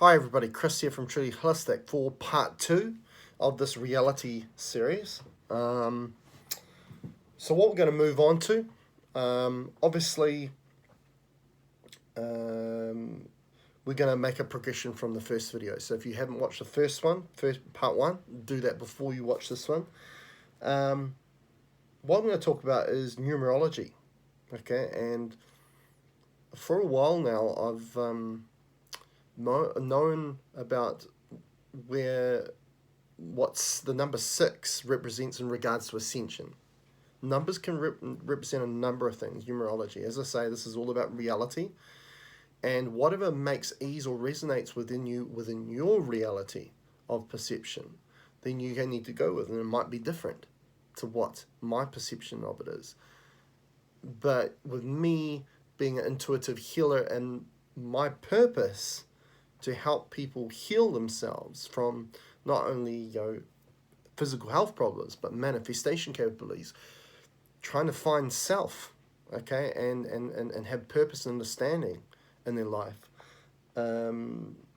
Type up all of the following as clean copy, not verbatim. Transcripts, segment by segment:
Hi everybody, Chris here from Truly Holistic for part 2 of this reality series. So what we're going to move on to, obviously, we're going to make a progression from the first video. So if you haven't watched the first part 1, do that before you watch this one. What I'm going to talk about is numerology, okay? And for a while now, I've known about what's the number 6 represents in regards to ascension. Numbers can represent a number of things. Numerology, as I say, this is all about reality, and whatever makes ease or resonates within your reality of perception, then you need to go with, and it might be different to what my perception of it is. But with me being an intuitive healer, and my purpose to help people heal themselves from not only physical health problems but manifestation capabilities, trying to find self, okay, and have purpose and understanding in their life.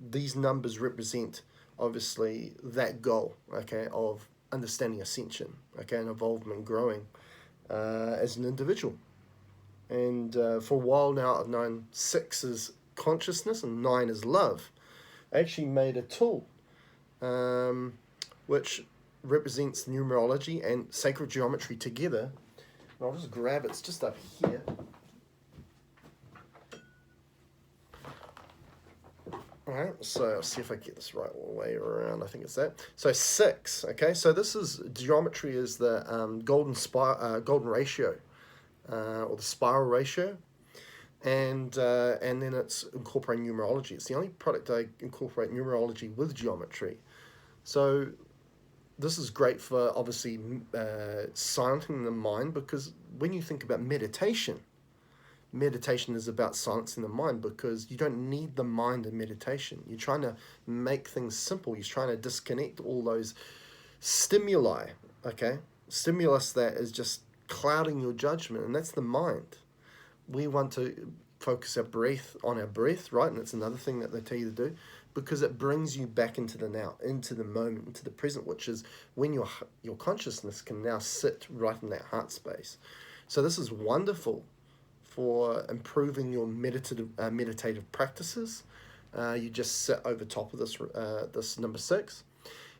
These numbers represent obviously that goal, okay, of understanding ascension, okay, and involvement, growing as an individual. And for a while now, I've known 6 is consciousness and 9 is love. I actually made a tool which represents numerology and sacred geometry together. And I'll just grab it, it's just up here. Alright, so I'll see if I get this right all the way around. I think it's that. So 6, okay, so this is geometry, is the golden ratio, or the spiral ratio. And then it's incorporating numerology. It's the only product I incorporate numerology with geometry. So this is great for obviously silencing the mind, because when you think about meditation is about silencing the mind, because you don't need the mind in meditation. You're trying to make things simple. You're trying to disconnect all those stimuli, okay? Stimulus that is just clouding your judgment, and that's the mind. We want to focus on our breath, right? And it's another thing that they tell you to do, because it brings you back into the now, into the moment, into the present, which is when your consciousness can now sit right in that heart space. So this is wonderful for improving your meditative practices. You just sit over top of this number 6,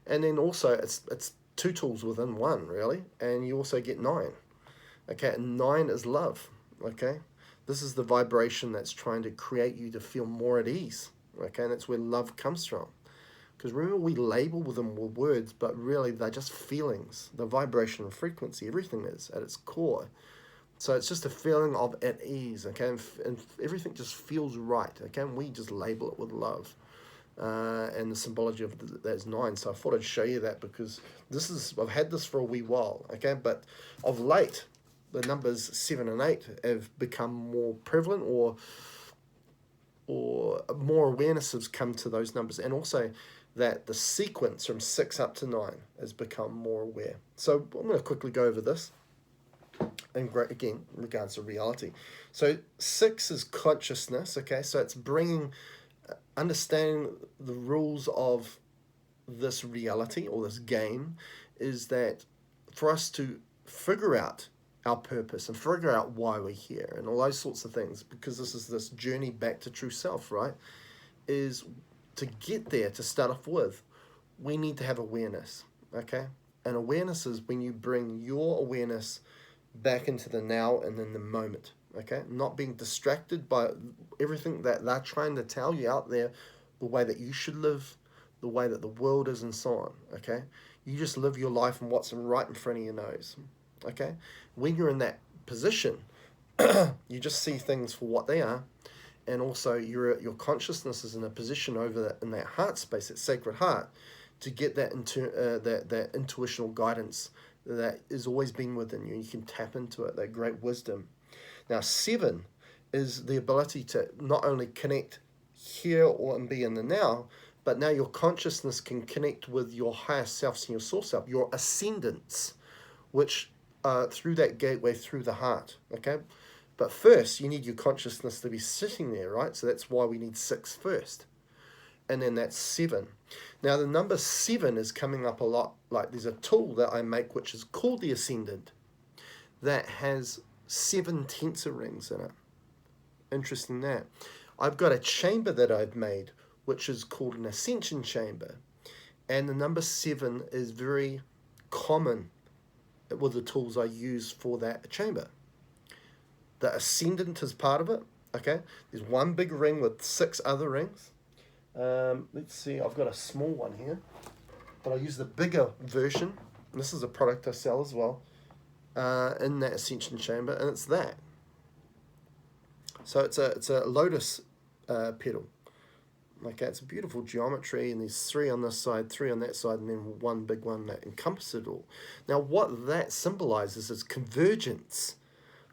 and then also it's 2 tools within one, really, and you also get 9. Okay, and 9 is love. Okay, this is the vibration that's trying to create you to feel more at ease. Okay, and that's where love comes from. Because remember, we label them with words, but really they're just feelings. The vibration and frequency, everything is at its core. So it's just a feeling of at ease, okay, and everything just feels right, okay, and we just label it with love. And the symbology of that is 9. So I thought I'd show you that, because I've had this for a wee while, okay, but of late, the numbers 7 and 8 have become more prevalent, or more awareness has come to those numbers, and also that the sequence from 6 up to 9 has become more aware. So I'm going to quickly go over this, and again, in regards to reality. So 6 is consciousness, okay, so it's bringing, understanding the rules of this reality, or this game, is that for us to figure out our purpose and figure out why we're here and all those sorts of things, because this is this journey back to true self, right, is to get there, to start off with, we need to have awareness, okay? And awareness is when you bring your awareness back into the now and in the moment, okay? Not being distracted by everything that they're trying to tell you out there, the way that you should live, the way that the world is, and so on, okay? You just live your life and what's right in front of your nose, okay? When you're in that position, you just see things for what they are, and also your consciousness is in a position in that heart space, that sacred heart, to get that that intuitional guidance that is always been within you. You can tap into it, that great wisdom. Now 7 is the ability to not only connect here and be in the now, but now your consciousness can connect with your higher self and your source self, your ascendants, which through that gateway, through the heart, okay? But first, you need your consciousness to be sitting there, right? So that's why we need 6 first. and then that's 7. Now the number 7 is coming up a lot. Like there's a tool that I make which is called the Ascendant that has 7 tensor rings in it. Interesting that. I've got a chamber that I've made which is called an Ascension chamber, and the number 7 is very common with the tools I use for that chamber. The Ascendant is part of it. Okay, there's one big ring with 6 other rings. Let's see, I've got a small one here, but I use the bigger version. And this is a product I sell as well in that Ascension chamber, and it's that. So it's a lotus petal. Okay, it's a beautiful geometry, and there's 3 on this side, 3 on that side, and then one big one that encompasses it all. Now, what that symbolizes is convergence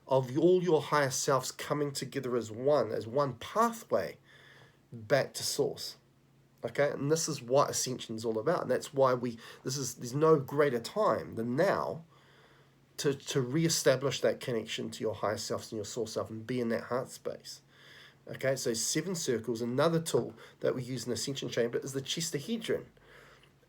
of all your higher selves coming together as one pathway back to source. Okay, and this is what Ascension is all about, and that's why there's no greater time than now to re-establish that connection to your higher selves and your source self and be in that heart space. Okay, so 7 circles. Another tool that we use in the Ascension chamber is the Chestahedron,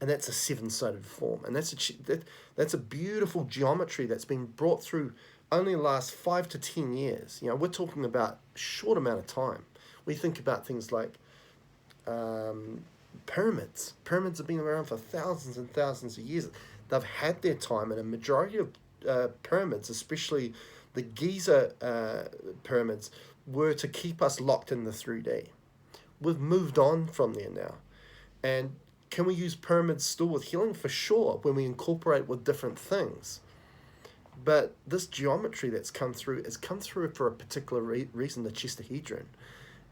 and that's a 7-sided form, and that's a beautiful geometry that's been brought through only the last 5 to 10 years. You know, we're talking about a short amount of time. We think about things like pyramids. Pyramids have been around for thousands and thousands of years. They've had their time, and a majority of pyramids, especially the Giza pyramids, were to keep us locked in the 3D. We've moved on from there now. And can we use pyramids still with healing? For sure, when we incorporate with different things. But this geometry that's come through has come through for a particular reason, the Chestahedron.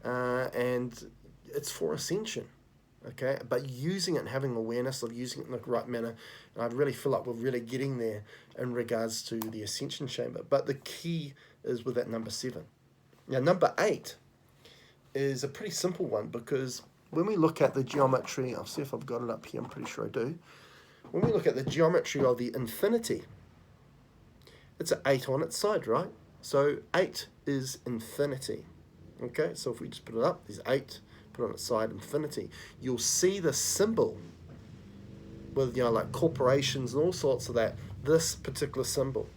And it's for ascension. Okay, but using it and having awareness of using it in the right manner, and I really feel like we're really getting there in regards to the Ascension chamber. But the key is with that number 7. Now, number 8 is a pretty simple one, because when we look at the geometry, I'll see if I've got it up here, I'm pretty sure I do. When we look at the geometry of the infinity, it's an 8 on its side, right? So 8 is infinity. Okay, so if we just put it up, there's 8, put on its side, infinity. You'll see the symbol with, you know, like corporations and all sorts of that, this particular symbol.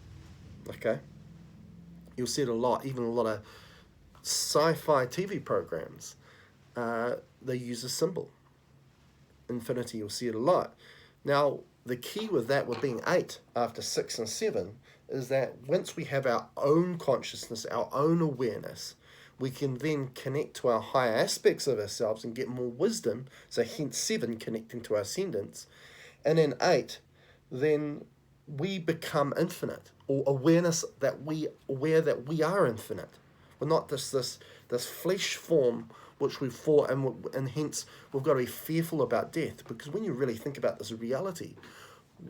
Okay, you'll see it a lot, even a lot of sci-fi TV programs, they use a symbol, infinity. You'll see it a lot. Now, the key with that, with being 8 after 6 and 7, is that once we have our own consciousness, our own awareness, we can then connect to our higher aspects of ourselves and get more wisdom. So hence 7, connecting to our ascendants. And then 8, then we become infinite, or awareness that we are infinite. We're not this flesh form which we fought, and hence we've got to be fearful about death. Because when you really think about this reality,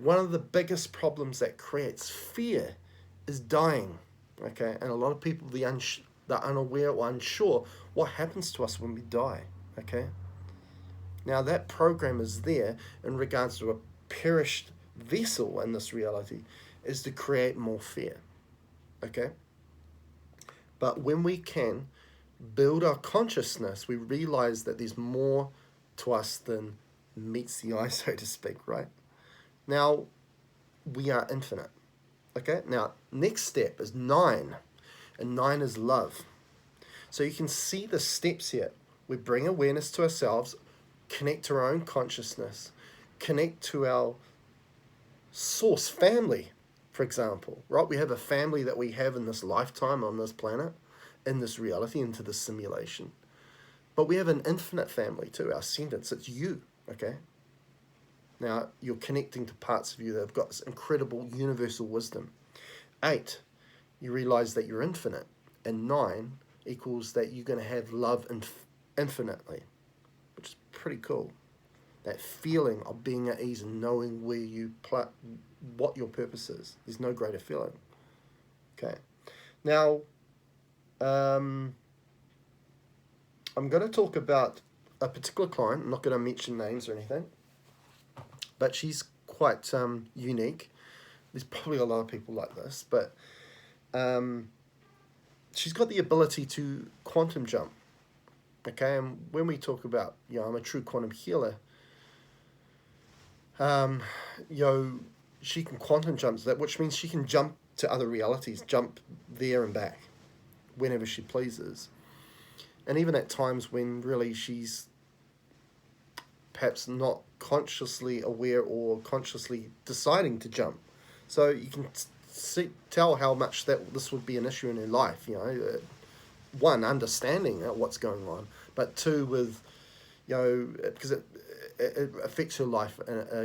one of the biggest problems that creates fear is dying. Okay, and a lot of people, they're unaware or unsure what happens to us when we die. Okay, now that program is there in regards to a perished vessel in this reality, is to create more fear. Okay, but when we can build our consciousness, we realize that there's more to us than meets the eye, so to speak, right? Now, we are infinite. Okay, now, next step is 9, and 9 is love. So you can see the steps here. We bring awareness to ourselves, connect to our own consciousness, connect to our source family, for example, right? We have a family that we have in this lifetime on this planet, in this reality, into this simulation. But we have an infinite family too, our ascendants. It's you, okay? Now, you're connecting to parts of you that have got this incredible universal wisdom. 8, you realize that you're infinite. And 9 equals that you're going to have love infinitely, which is pretty cool. That feeling of being at ease and knowing where what your purpose is. There's no greater feeling. Okay. Now, I'm going to talk about a particular client. I'm not going to mention names or anything, but she's quite unique. There's probably a lot of people like this, but she's got the ability to quantum jump. Okay, and when we talk about, I'm a true quantum healer, you know, she can quantum jump to that, which means she can jump to other realities, jump there and back whenever she pleases. And even at times when really she's perhaps not consciously aware or consciously deciding to jump. So you can tell how much that this would be an issue in her life, one, understanding what's going on, but two, with, because it affects her life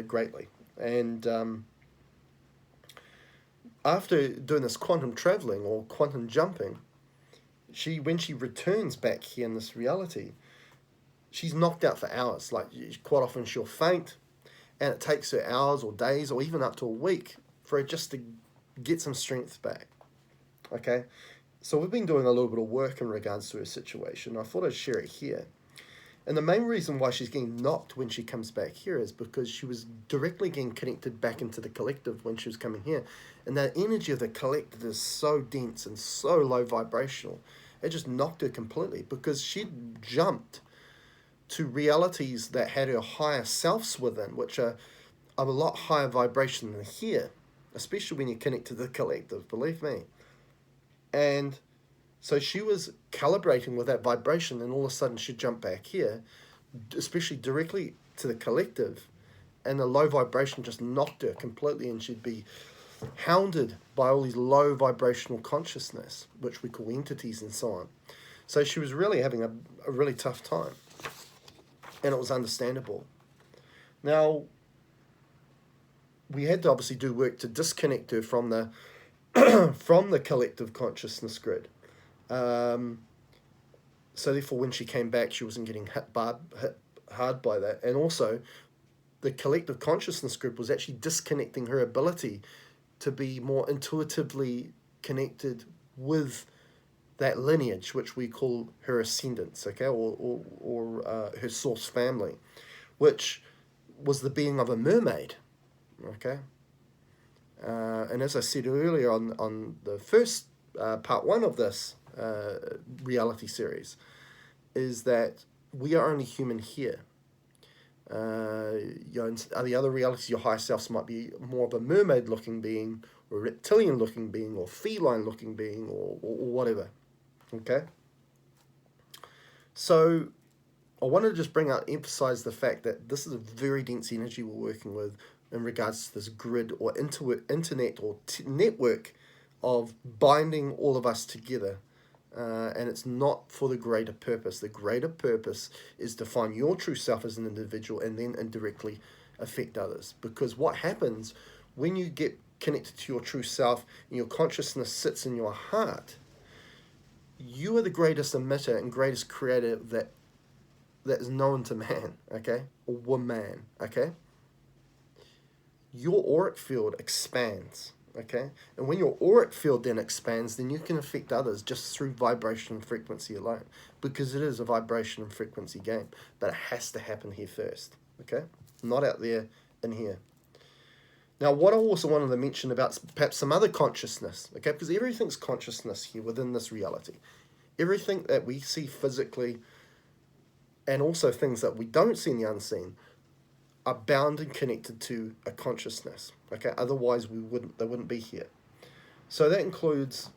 greatly. And after doing this quantum traveling or quantum jumping, when she returns back here in this reality, she's knocked out for hours. Like, quite often she'll faint, and it takes her hours or days or even up to a week for her just to get some strength back. Okay, so we've been doing a little bit of work in regards to her situation. I thought I'd share it here. And the main reason why she's getting knocked when she comes back here is because she was directly getting connected back into the collective when she was coming here. And that energy of the collective is so dense and so low vibrational. It just knocked her completely because she'd jumped to realities that had her higher selves within, which are a lot higher vibration than here, especially when you connect to the collective, believe me. And so she was calibrating with that vibration, and all of a sudden she'd jump back here, especially directly to the collective, and the low vibration just knocked her completely, and she'd be hounded by all these low vibrational consciousness, which we call entities and so on. So she was really having a really tough time, and it was understandable. Now, we had to obviously do work to disconnect her from the from the collective consciousness grid. So therefore, when she came back, she wasn't getting hit hard by that. And also, the collective consciousness grid was actually disconnecting her ability to be more intuitively connected with that lineage, which we call her ascendants, okay, or her source family, which was the being of a mermaid, okay. And as I said earlier on the first part one of this reality series, is that we are only human here. In the other realities, your higher selves might be more of a mermaid-looking being, or a reptilian-looking being, or feline-looking being, or whatever. Okay? So I wanted to just emphasize the fact that this is a very dense energy we're working with in regards to this grid or internet or network of binding all of us together. And it's not for the greater purpose. The greater purpose is to find your true self as an individual and then indirectly affect others. Because what happens when you get connected to your true self and your consciousness sits in your heart, you are the greatest emitter and greatest creator that is known to man, okay? Or woman, okay? Your auric field expands, okay? And when your auric field then expands, then you can affect others just through vibration and frequency alone, because it is a vibration and frequency game. But it has to happen here first, okay? Not out there, in here. Now, what I also wanted to mention about perhaps some other consciousness, okay? Because everything's consciousness here within this reality. Everything that we see physically, and also things that we don't see in the unseen, are bound and connected to a consciousness, okay? Otherwise, they wouldn't be here. So that includes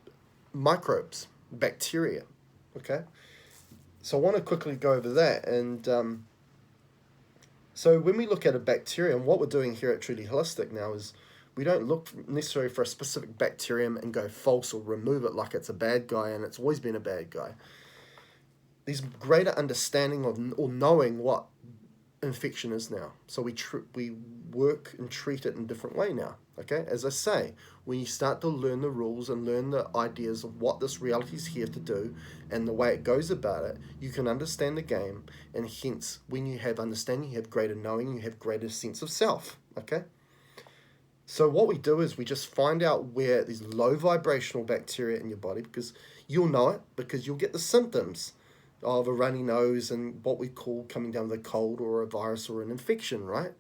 microbes, bacteria, okay? So I want to quickly go over that. And so when we look at a bacterium, what we're doing here at Truly Holistic now is we don't look necessarily for a specific bacterium and go false or remove it like it's a bad guy and it's always been a bad guy. There's greater understanding of or knowing what infection is now. So we work and treat it in a different way now, okay? As I say, when you start to learn the rules and learn the ideas of what this reality is here to do and the way it goes about it, you can understand the game, and hence, when you have understanding, you have greater knowing, you have greater sense of self, okay? So what we do is we just find out where there's low vibrational bacteria in your body, because you'll know it, because you'll get the symptoms of a runny nose and what we call coming down with a cold or a virus or an infection, right?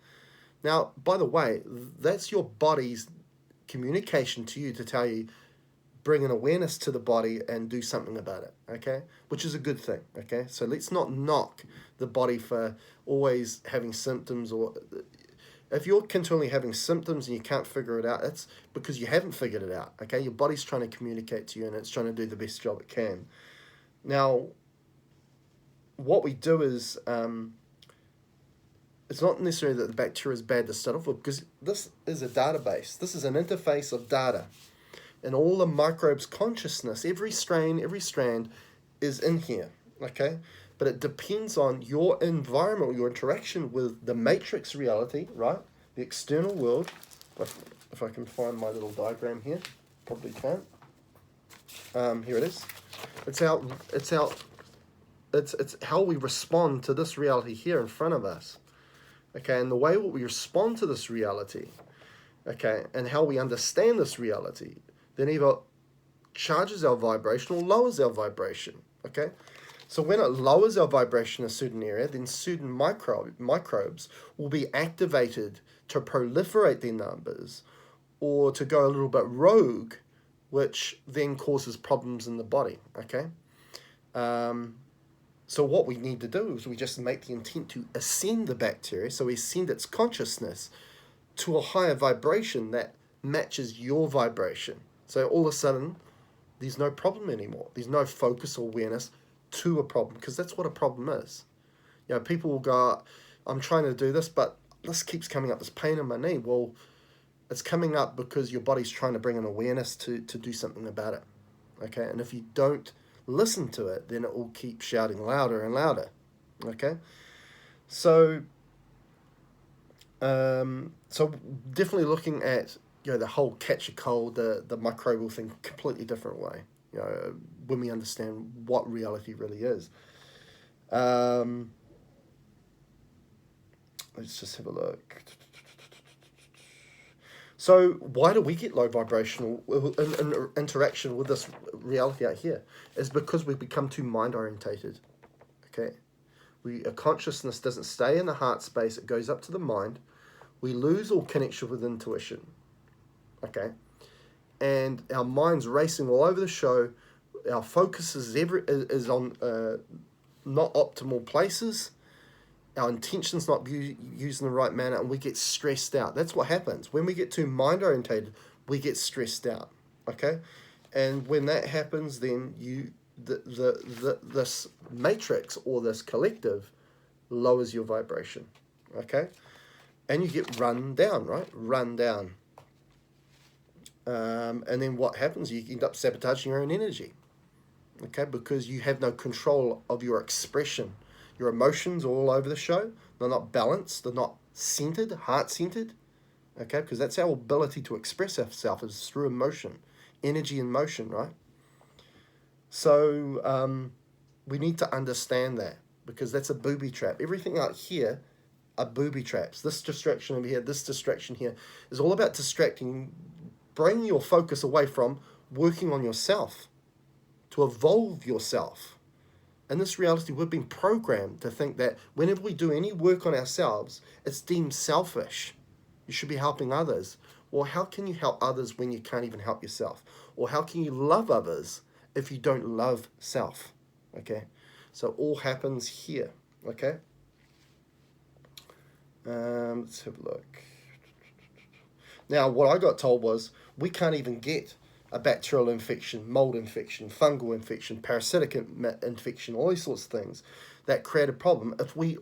Now, by the way, that's your body's communication to you to tell you, bring an awareness to the body and do something about it, okay? Which is a good thing, okay? So let's not knock the body for always having symptoms, or if you're continually having symptoms and you can't figure it out, it's because you haven't figured it out, okay? Your body's trying to communicate to you and it's trying to do the best job it can. Now, what we do is, it's not necessarily that the bacteria is bad to start off with, because this is a database. This is an interface of data. And all the microbes' consciousness, every strain, every strand is in here, okay? But it depends on your environment, your interaction with the matrix reality, right? The external world. If I can find my little diagram here, probably can't. Here it is. It's how we respond to this reality here in front of us. Okay, and the way what we respond to this reality, okay, and how we understand this reality, then either charges our vibration or lowers our vibration, okay? So when it lowers our vibration in a certain area, then certain microbes will be activated to proliferate their numbers or to go a little bit rogue, which then causes problems in the body, okay? So what we need to do is we just make the intent to ascend the bacteria, so we ascend its consciousness to a higher vibration that matches your vibration. So all of a sudden, there's no problem anymore. There's no focus or awareness to a problem, because that's what a problem is. You know, people will go, I'm trying to do this, but this keeps coming up, this pain in my knee. Well, it's coming up because your body's trying to bring an awareness to do something about it, okay? And if you don't listen to it, then it will keep shouting louder and louder, okay? So so definitely looking at, you know, the whole catch a cold, the microbial thing, completely different way, you know, when we understand what reality really is. Let's just have a look. So why do we get low vibrational interaction with this reality out here? Is because we become too mind orientated. Okay, our consciousness doesn't stay in the heart space; it goes up to the mind. We lose all connection with intuition. Okay, and our mind's racing all over the show. Our focus is on not optimal places. Our intention's not used in the right manner, and we get stressed out. That's what happens. When we get too mind-orientated, we get stressed out, okay? And when that happens, then this matrix or this collective lowers your vibration, okay? And you get run down, right? Run down. And then what happens? You end up sabotaging your own energy, okay? Because you have no control of your expression. Your emotions are all over the show. They're not balanced. They're not centered, heart-centered. Okay, because that's our ability to express ourselves is through emotion, energy and motion, right? So we need to understand that, because that's a booby trap. Everything out here are booby traps. This distraction over here, this distraction here is all about distracting, bringing your focus away from working on yourself, to evolve yourself. In this reality, we've been programmed to think that whenever we do any work on ourselves, it's deemed selfish. You should be helping others. Or how can you help others when you can't even help yourself? Or how can you love others if you don't love self? Okay, so all happens here. Okay, let's have a look. Now, what I got told was we can't even get a bacterial infection, mold infection, fungal infection, parasitic infection, all these sorts of things that create a problem if we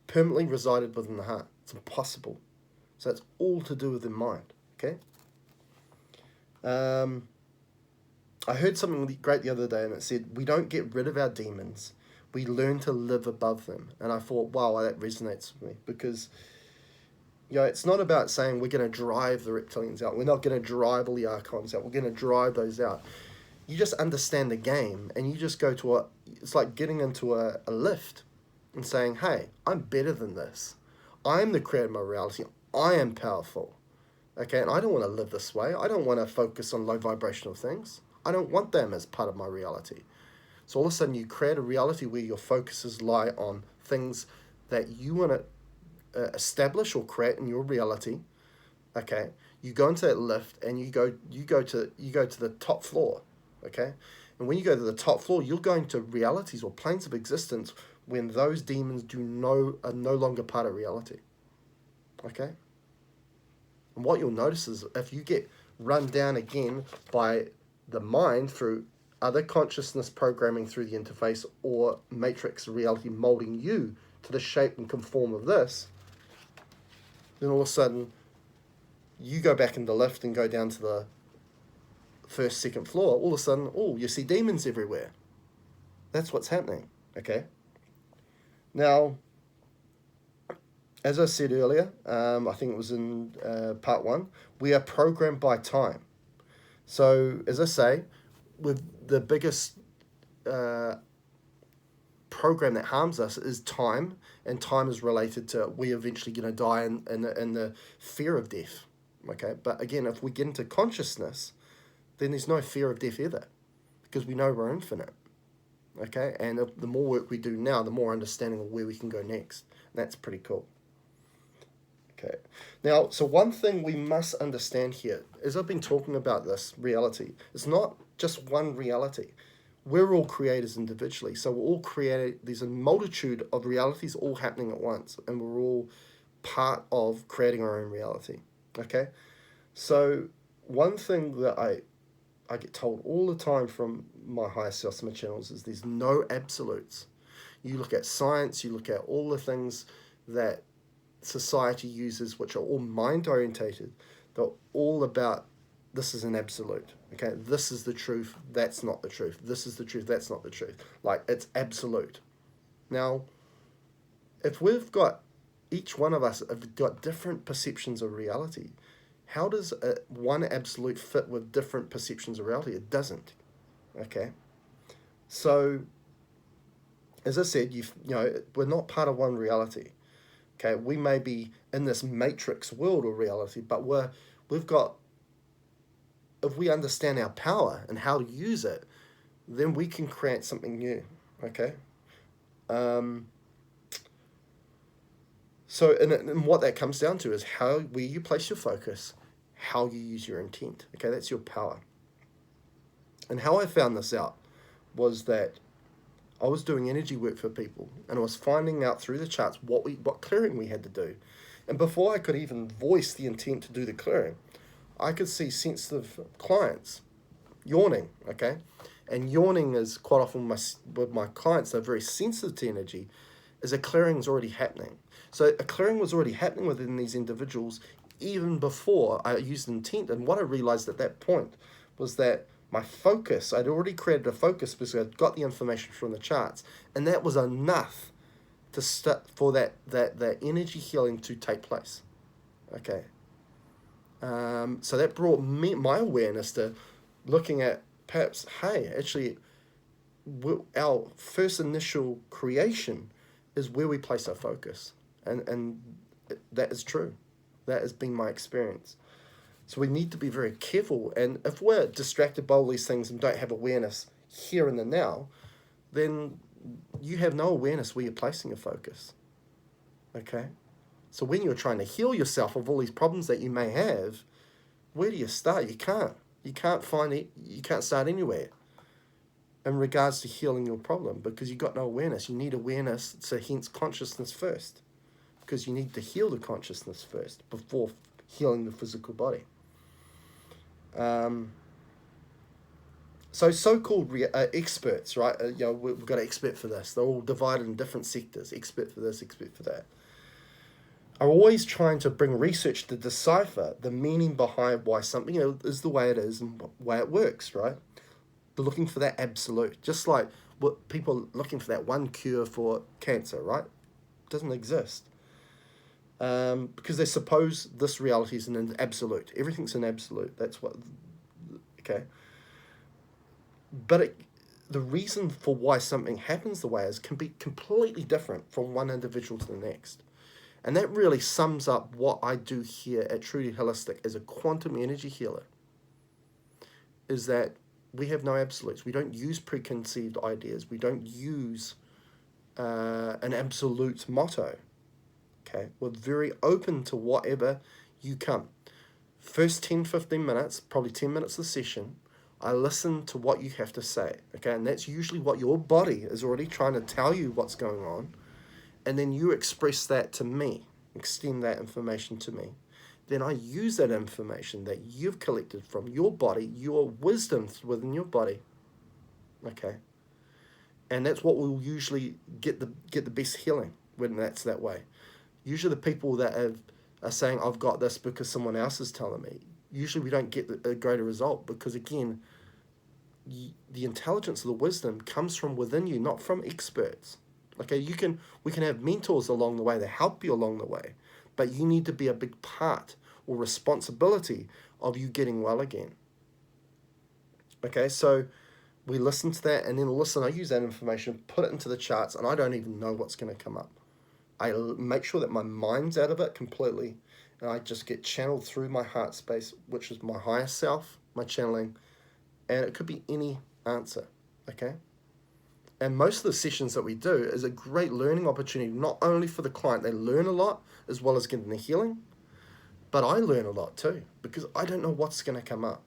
permanently resided within the heart. It's impossible. So it's all to do with the mind, okay? I heard something great the other day, and it said, we don't get rid of our demons. We learn to live above them. And I thought, wow, that resonates with me, because you know, it's not about saying we're going to drive the reptilians out. We're not going to drive all the archons out. We're going to drive those out. You just understand the game, and you just go to it's like getting into a lift and saying, hey, I'm better than this. I'm the creator of my reality. I am powerful. Okay, and I don't want to live this way. I don't want to focus on low vibrational things. I don't want them as part of my reality. So all of a sudden you create a reality where your focuses lie on things that you want to establish or create in your reality, okay? You go into that lift and you go to the top floor, okay? And when you go to the top floor, you're going to realities or planes of existence when those demons are no longer part of reality. Okay? And what you'll notice is if you get run down again by the mind through other consciousness programming through the interface or matrix reality molding you to the shape and conform of this, then all of a sudden you go back in the lift and go down to the first, second floor. All of a sudden, you see demons everywhere. That's what's happening. Okay? Now, as I said earlier, I think it was in part 1, we are programmed by time. So, as I say, with the biggest program that harms us is time, and time is related to we eventually going to die in the fear of death. Okay, but again, if we get into consciousness, then there's no fear of death either, because we know we're infinite. Okay, and the more work we do now, the more understanding of where we can go next. And that's pretty cool. Okay, now, so one thing we must understand here, as I've been talking about this reality, it's not just one reality. We're all creators individually, so we're all created. There's a multitude of realities all happening at once, and we're all part of creating our own reality. Okay, so one thing that I get told all the time from my higher self summit channels is there's no absolutes. You look at science, you look at all the things that society uses, which are all mind orientated. They're all about this is an absolute. Okay, this is the truth, that's not the truth. This is the truth, that's not the truth. Like, it's absolute. Now, if each one of us have got different perceptions of reality, how does one absolute fit with different perceptions of reality? It doesn't. Okay, so as I said, we're not part of one reality. Okay, we may be in this matrix world of reality, but we've got, if we understand our power and how to use it, then we can create something new. Okay. So, and what that comes down to is where you place your focus, how you use your intent. Okay, that's your power. And how I found this out was that I was doing energy work for people, and I was finding out through the charts what clearing we had to do. And before I could even voice the intent to do the clearing, I could see sensitive clients yawning, okay? And yawning is quite often with my clients, they're very sensitive to energy, is a clearing is already happening. So a clearing was already happening within these individuals even before I used intent. And what I realized at that point was that my focus, I'd already created a focus because I'd got the information from the charts, and that was enough to start for that energy healing to take place. Okay. So that brought my awareness to looking at perhaps, hey, actually, our first initial creation is where we place our focus, and that is true. That has been my experience. So we need to be very careful, and if we're distracted by all these things and don't have awareness here in the now, then you have no awareness where you're placing your focus. Okay? So when you're trying to heal yourself of all these problems that you may have, where do you start? You can't. You can't find it. You can't start anywhere in regards to healing your problem because you've got no awareness. You need awareness, so hence consciousness first, because you need to heal the consciousness first before healing the physical body. So-called experts, right? We've got an expert for this. They're all divided in different sectors. Expert for this, expert for that. Are always trying to bring research to decipher the meaning behind why something is the way it is and why it works, right? They're looking for that absolute, just like what people looking for that one cure for cancer, right? It doesn't exist. Because they suppose this reality is an absolute. Everything's an absolute. That's what, okay. But the reason for why something happens the way it is can be completely different from one individual to the next. And that really sums up what I do here at Truly Holistic as a quantum energy healer, is that we have no absolutes. We don't use preconceived ideas. We don't use an absolute motto. Okay, we're very open to whatever you come. First 10, 15 minutes, probably 10 minutes of the session, I listen to what you have to say, okay? And that's usually what your body is already trying to tell you what's going on. And then you express that to me, extend that information to me. Then I use that information that you've collected from your body, your wisdom within your body, okay? And that's what will usually get the best healing when that's that way. Usually the people that are saying, I've got this because someone else is telling me, usually we don't get a greater result because, again, the intelligence of the wisdom comes from within you, not from experts. Okay, we can have mentors along the way that help you along the way, but you need to be a big part or responsibility of you getting well again. Okay, so we listen to that, and then I use that information, put it into the charts, and I don't even know what's going to come up. I make sure that my mind's out of it completely, and I just get channeled through my heart space, which is my higher self, my channeling, and it could be any answer, okay? And most of the sessions that we do is a great learning opportunity, not only for the client, they learn a lot as well as getting the healing, but I learn a lot too, because I don't know what's going to come up,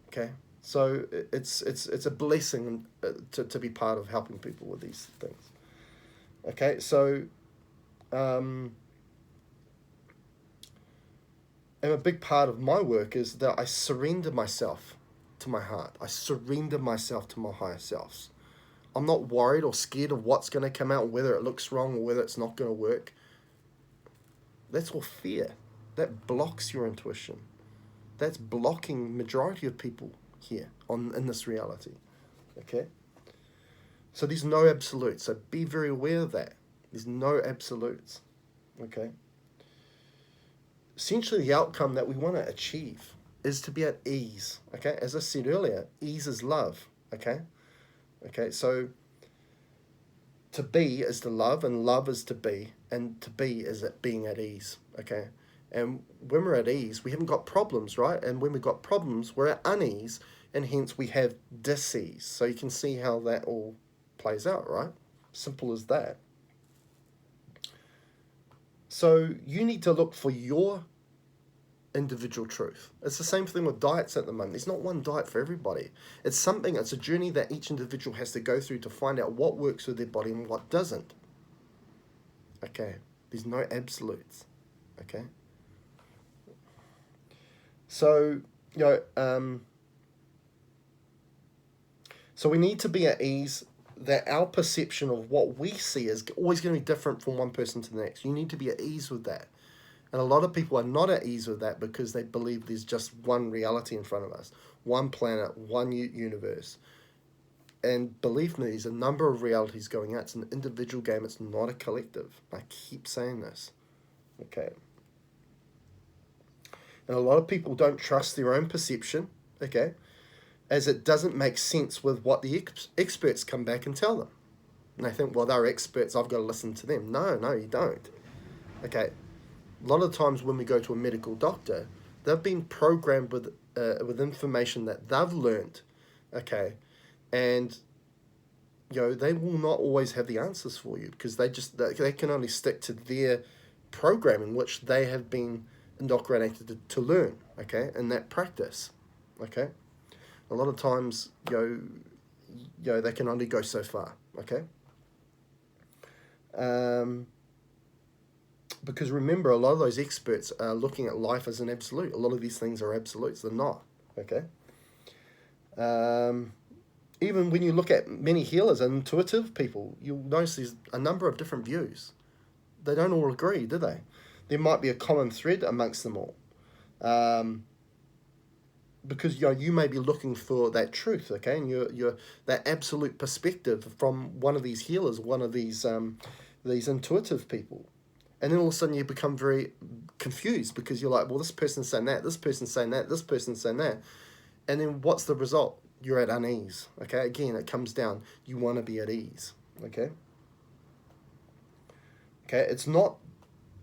okay? So it's a blessing to be part of helping people with these things. Okay, so and a big part of my work is that I surrender myself to my heart. I surrender myself to my higher selves. I'm not worried or scared of what's going to come out, whether it looks wrong or whether it's not going to work. That's all fear. That blocks your intuition. That's blocking majority of people here in this reality. Okay? So there's no absolutes. So be very aware of that. There's no absolutes. Okay? Essentially, the outcome that we want to achieve is to be at ease. Okay? As I said earlier, ease is love. Okay? Okay, so to be is to love, and love is to be, and to be is at being at ease. Okay? And when we're at ease, we haven't got problems, right? And when we've got problems, we're at unease, and hence we have dis-ease. So you can see how that all plays out, right? Simple as that. So you need to look for your individual truth. It's the same thing with diets at the moment. There's not one diet for everybody. It's a journey that each individual has to go through to find out what works with their body and what doesn't. Okay? There's no absolutes. Okay? So, so we need to be at ease that our perception of what we see is always going to be different from one person to the next. You need to be at ease with that. And a lot of people are not at ease with that because they believe there's just one reality in front of us, one planet, one universe. And believe me, there's a number of realities going out. It's an individual game. It's not a collective. I keep saying this. Okay. And a lot of people don't trust their own perception, okay, as it doesn't make sense with what the experts come back and tell them. And they think, well, they're experts, I've got to listen to them. No, you don't. Okay. A lot of times when we go to a medical doctor, they've been programmed with information that they've learned, okay, and they will not always have the answers for you because they can only stick to their programming, which they have been indoctrinated to learn, okay, in that practice, okay. A lot of times, they can only go so far, okay. Because remember, a lot of those experts are looking at life as an absolute. A lot of these things are absolutes. They're not. Okay? Even when you look at many healers and intuitive people, you'll notice there's a number of different views. They don't all agree, do they? There might be a common thread amongst them all. Because you may be looking for that truth, okay? And you're that absolute perspective from one of these healers, one of these intuitive people. And then all of a sudden you become very confused because you're like, well, this person's saying that, this person's saying that, this person's saying that. And then what's the result? You're at unease. Okay, again, it comes down. You want to be at ease. Okay? Okay, it's not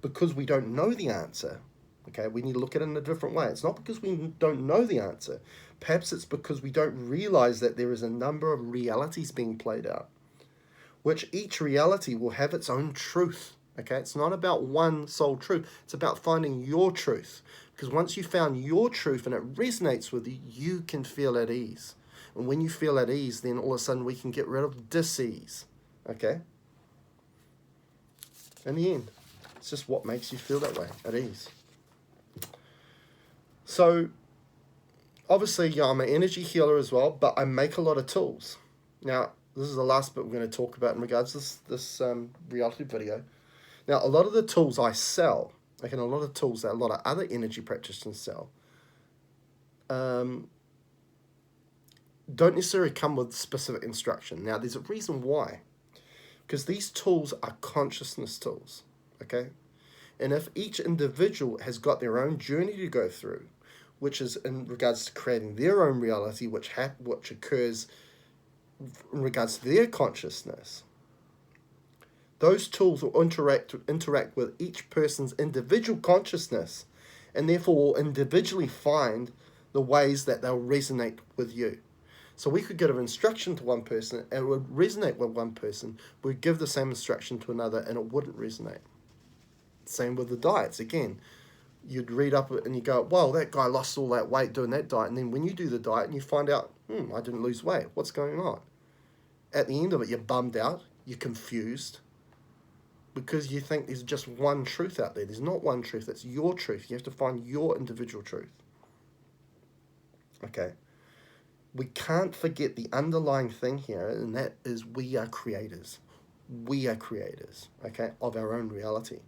because we don't know the answer. Okay, we need to look at it in a different way. It's not because we don't know the answer. Perhaps it's because we don't realize that there is a number of realities being played out, which each reality will have its own truth. Okay, it's not about one sole truth. It's about finding your truth. Because once you found your truth and it resonates with you, you can feel at ease. And when you feel at ease, then all of a sudden we can get rid of dis-ease. Okay? In the end, it's just what makes you feel that way, at ease. So, obviously, yeah, I'm an energy healer as well, but I make a lot of tools. Now, this is the last bit we're going to talk about in regards to this reality video. Now, a lot of the tools I sell, like, and a lot of tools that a lot of other energy practitioners sell, don't necessarily come with specific instruction. Now, there's a reason why. Because these tools are consciousness tools, okay? And if each individual has got their own journey to go through, which is in regards to creating their own reality, which occurs in regards to their consciousness, those tools will interact with each person's individual consciousness, and therefore will individually find the ways that they'll resonate with you. So we could give an instruction to one person and it would resonate with one person. We'd give the same instruction to another and it wouldn't resonate. Same with the diets. Again, you'd read up and you go, well, that guy lost all that weight doing that diet. And then when you do the diet and you find out, I didn't lose weight. What's going on? At the end of it, you're bummed out. You're confused. Because you think there's just one truth out there. There's not one truth. It's your truth. You have to find your individual truth. Okay? We can't forget the underlying thing here, and that is we are creators. We are creators, okay, of our own reality.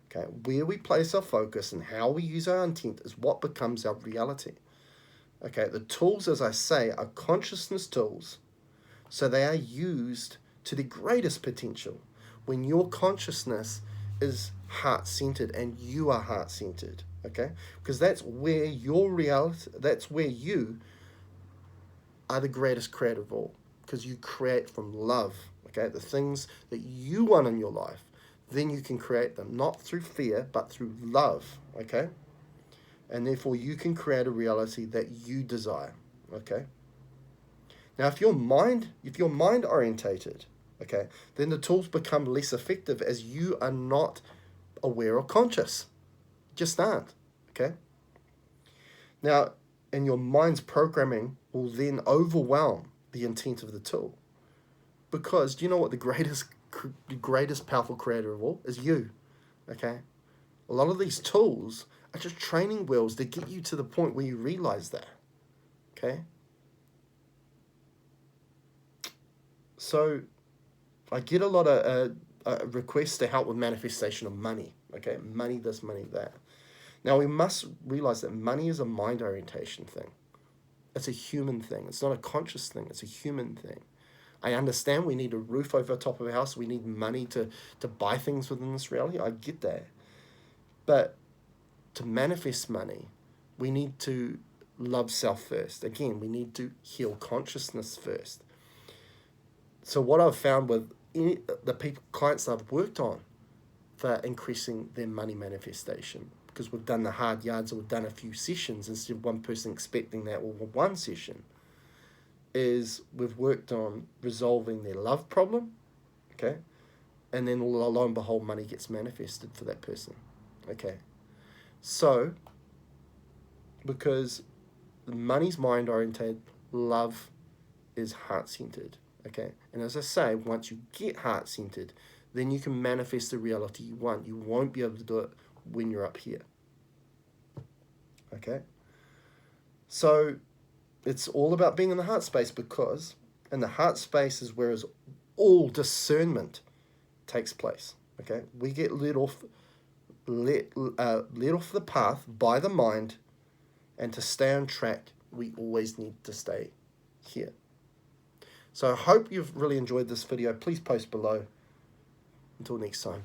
Okay, where we place our focus and how we use our intent is what becomes our reality. Okay, the tools, as I say, are consciousness tools, so they are used to the greatest potential when your consciousness is heart-centered and you are heart-centered, okay? Because that's where your reality, that's where you are the greatest creator of all, because you create from love, okay? The things that you want in your life, then you can create them, not through fear, but through love, okay? And therefore, you can create a reality that you desire, okay? Now, if you're mind orientated, okay, then the tools become less effective as you are not aware or conscious. Just aren't, okay? Now, and your mind's programming will then overwhelm the intent of the tool. Because do you know what the greatest powerful creator of all is? You, okay? A lot of these tools are just training wheels to get you to the point where you realize that, okay? So I get a lot of requests to help with manifestation of money, okay? Money this, money that. Now, we must realize that money is a mind orientation thing. It's a human thing. It's not a conscious thing. It's a human thing. I understand we need a roof over the top of our house. We need money to buy things within this reality. I get that. But to manifest money, we need to love self first. Again, we need to heal consciousness first. So what I've found with the clients that I've worked on for increasing their money manifestation, because we've done the hard yards and we've done a few sessions instead of one person expecting that or one session, is we've worked on resolving their love problem, okay? And then lo and behold, money gets manifested for that person, okay? So, because money's mind-oriented, love is heart-centered, okay? And as I say, once you get heart-centered, then you can manifest the reality you want. You won't be able to do it when you're up here, okay? So it's all about being in the heart space, because in the heart space is where all discernment takes place, okay? We get let off the path by the mind, and to stay on track, we always need to stay here. So I hope you've really enjoyed this video. Please post below. Until next time.